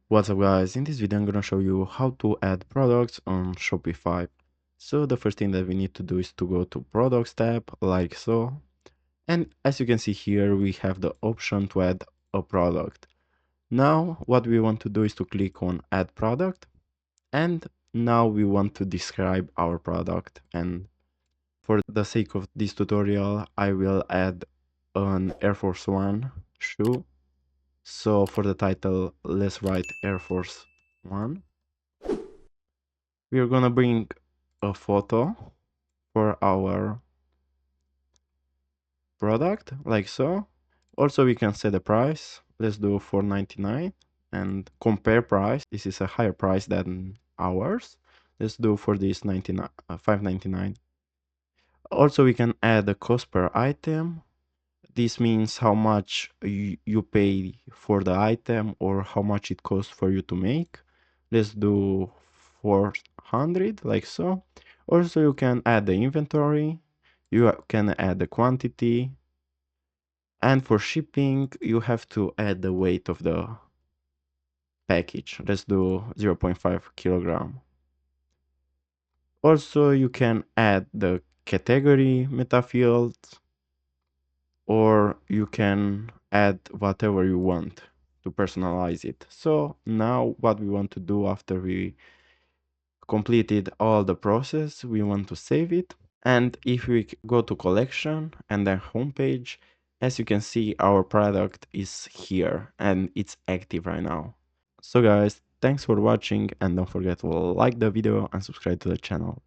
What's up guys, in this video I'm gonna show you how to add products on Shopify. So the first thing that we need to do is to go to products tab like so. And as you can see here we have the option to add a product. Now what we want to do is to click on add product, and now we want to describe our product, and for the sake of this tutorial I will add an Air Force One shoe. So for the title, let's write Air Force One. We're gonna bring a photo for our product, like so. Also, we can set the price. Let's do $4.99 and compare price. This is a higher price than ours. Let's do for this $5.99. Also, we can add a cost per item. This means how much you pay for the item or how much it costs for you to make. Let's do 400, like so. Also, you can add the inventory, you can add the quantity, and for shipping, you have to add the weight of the package. Let's do 0.5 kilogram. Also, you can add the category meta field, or you can add whatever you want to personalize it. So now what we want to do after we completed all the process, we want to save it. And if we go to collection and then homepage, as you can see, our product is here and it's active right now. So guys, thanks for watching and don't forget to like the video and subscribe to the channel.